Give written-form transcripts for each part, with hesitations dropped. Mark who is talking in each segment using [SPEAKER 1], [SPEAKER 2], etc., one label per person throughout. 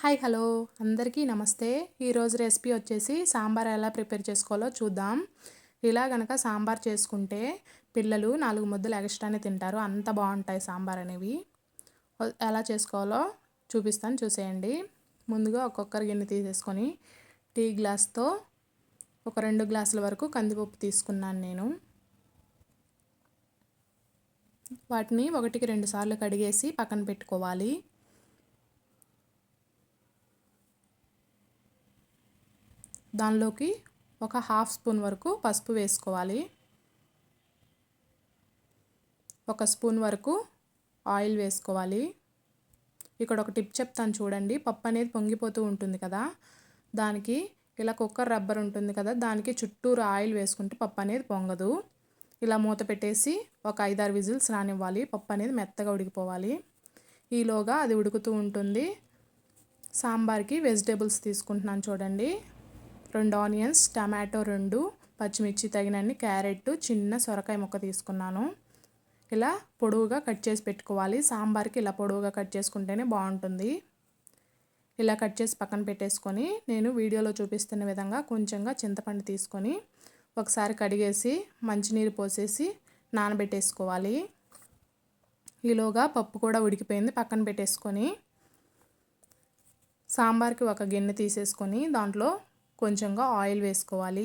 [SPEAKER 1] Hi hello అందరికీ నమస్తే. ఈరోజు రెసిపీ వచ్చేసి సాంబార్ ఎలా ప్రిపేర్ చేసుకోవాలో చూద్దాం. ఇలా గనక సాంబార్ చేసుకుంటే పిల్లలు 4 ముద్దలు ఎక్స్ట్రానే తింటారు. అంత బాగుంటాయి సాంబార్ అనేవి. ఎలా చేసుకోవాలో చూపిస్తాను, చూసేయండి. ముందుగా ఒక్కొక్కరి గిన్నె తీసేసుకొని టీ గ్లాస్తో ఒక 2 గ్లాసుల వరకు కందిపప్పు తీసుకున్నాను నేను. వాటిని 1కి 2 సార్లు కడిగేసి పక్కన పెట్టుకోవాలి. దానిలోకి ఒక 1/2 స్పూన్ వరకు పసుపు వేసుకోవాలి. 1 స్పూన్ వరకు ఆయిల్ వేసుకోవాలి. ఇక్కడ ఒక టిప్ చెప్తాను చూడండి. పప్పు అనేది పొంగిపోతూ ఉంటుంది కదా, దానికి ఇలా కుక్కర్ రబ్బర్ ఉంటుంది కదా, దానికి చుట్టూరు ఆయిల్ వేసుకుంటే పప్పు అనేది పొంగదు. ఇలా మూత పెట్టేసి ఒక 5-6 విజిల్స్ రానివ్వాలి. పప్పు అనేది మెత్తగా ఉడికిపోవాలి. ఈలోగా అది ఉడుకుతూ ఉంటుంది. సాంబార్కి వెజిటేబుల్స్ తీసుకుంటున్నాను చూడండి. 2 ఆనియన్స్, టమాటో 2, పచ్చిమిర్చి తగినన్ని, క్యారెట్, చిన్న సొరకాయ ముక్క తీసుకున్నాను. ఇలా పొడవుగా కట్ చేసి పెట్టుకోవాలి. సాంబార్కి ఇలా పొడవుగా కట్ చేసుకుంటేనే బాగుంటుంది. ఇలా కట్ చేసి పక్కన పెట్టేసుకొని నేను వీడియోలో చూపిస్తున్న విధంగా కొంచెంగా చింతపండు తీసుకొని ఒకసారి కడిగేసి మంచినీరు పోసేసి నానబెట్టేసుకోవాలి. ఈలోగా పప్పు కూడా ఉడికిపోయింది. పక్కన పెట్టేసుకొని సాంబార్కి ఒక గిన్నె తీసేసుకొని దాంట్లో కొంచెంగా ఆయిల్ వేసుకోవాలి.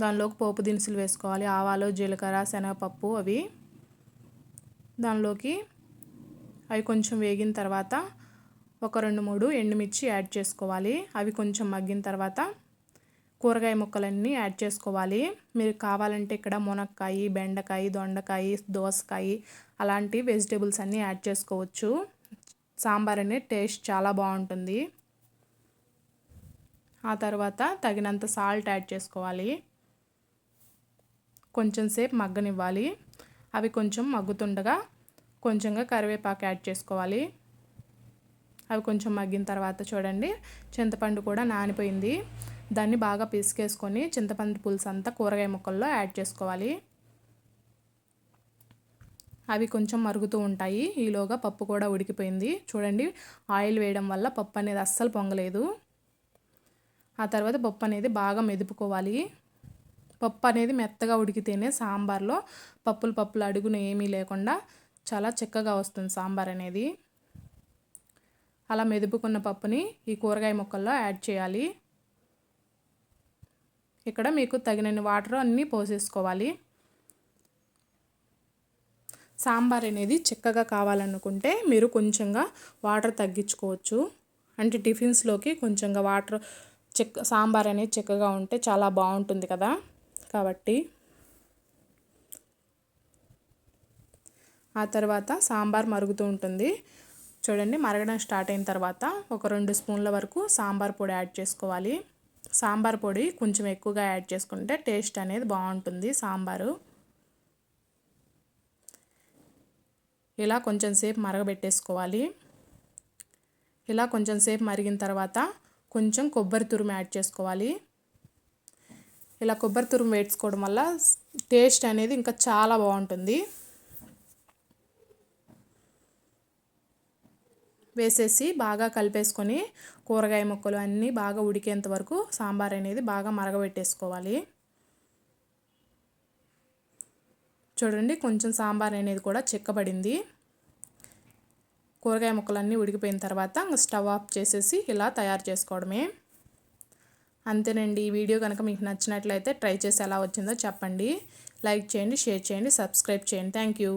[SPEAKER 1] దానిలోకి పోపు దినుసులు వేసుకోవాలి. ఆవాలు, జీలకర్ర, శనగపప్పు అవి. దానిలోకి అవి కొంచెం వేగిన తర్వాత ఒక 2-3 ఎండుమిర్చి యాడ్ చేసుకోవాలి. అవి కొంచెం మగ్గిన తర్వాత కూరగాయ ముక్కలన్నీ యాడ్ చేసుకోవాలి. మీరు కావాలంటే ఇక్కడ మునక్కాయ, బెండకాయ, దొండకాయ, దోసకాయ అలాంటి వెజిటేబుల్స్ అన్నీ యాడ్ చేసుకోవచ్చు. సాంబార్ అనేది టేస్ట్ చాలా బాగుంటుంది. ఆ తర్వాత తగినంత సాల్ట్ యాడ్ చేసుకోవాలి. కొంచెం సేపు మగ్గనివ్వాలి. అవి కొంచెం మగ్గుతుండగా కొంచెంగా కరివేపాకు యాడ్ చేసుకోవాలి. అవి కొంచెం మగ్గిన తర్వాత చూడండి, చింతపండు కూడా నానిపోయింది. దాన్ని బాగా పిసికేసుకొని చింతపండు పులుసు అంతా కూరగాయ ముక్కల్లో యాడ్ చేసుకోవాలి. అవి కొంచెం మరుగుతూ ఉంటాయి. ఈలోగా పప్పు కూడా ఉడికిపోయింది. చూడండి, ఆయిల్ వేయడం వల్ల పప్పు అనేది అస్సలు పొంగలేదు. ఆ తర్వాత పప్పు అనేది బాగా మెదుపుకోవాలి. పప్పు అనేది మెత్తగా ఉడికితేనే సాంబార్లో పప్పులు అడుగున ఏమీ లేకుండా చాలా చిక్కగా వస్తుంది సాంబార్ అనేది. అలా మెదుపుకున్న పప్పుని ఈ కూరగాయ ముక్కల్లో యాడ్ చేయాలి. ఇక్కడ మీకు తగినన్ని వాటర్ అన్నీ పోసేసుకోవాలి. సాంబార్ అనేది చిక్కగా కావాలనుకుంటే మీరు కొంచెంగా వాటర్ తగ్గించుకోవచ్చు. అంటే టిఫిన్స్లోకి కొంచెంగా వాటర్ సాంబార్ అనేది చిక్కగా ఉంటే చాలా బాగుంటుంది కదా, కాబట్టి. ఆ తర్వాత సాంబార్ మరుగుతూ ఉంటుంది. చూడండి, మరగడం స్టార్ట్ అయిన తర్వాత ఒక 2 స్పూన్ల వరకు సాంబార్ పొడి యాడ్ చేసుకోవాలి. సాంబార్ పొడి కొంచెం ఎక్కువగా యాడ్ చేసుకుంటే టేస్ట్ అనేది బాగుంటుంది సాంబారు. ఇలా కొంచెం సేపు మరగబెట్టేసుకోవాలి. ఇలా కొంచెం సేపు మరిగిన తర్వాత కొంచెం కొబ్బరి తురుము యాడ్ చేసుకోవాలి. ఇలా కొబ్బరి తురుము వేసుకోవడం వల్ల టేస్ట్ అనేది ఇంకా చాలా బాగుంటుంది. వేసేసి బాగా కలిపేసుకొని కూరగాయ ముక్కలు అన్నీ బాగా ఉడికేంత వరకు సాంబార్ అనేది బాగా మరగబెట్టేసుకోవాలి. చూడండి, కొంచెం సాంబార్ అనేది కూడా చిక్కబడింది. కూరగాయ ముక్కలన్నీ ఉడికిపోయిన తర్వాత స్టవ్ ఆఫ్ చేసేసి ఇలా తయారు చేసుకోవడమే. అంతేనండి. ఈ వీడియో కనుక మీకు నచ్చినట్లయితే ట్రై చేసి ఎలా వచ్చిందో చెప్పండి. లైక్ చేయండి, షేర్ చేయండి, సబ్స్క్రైబ్ చేయండి. Thank you.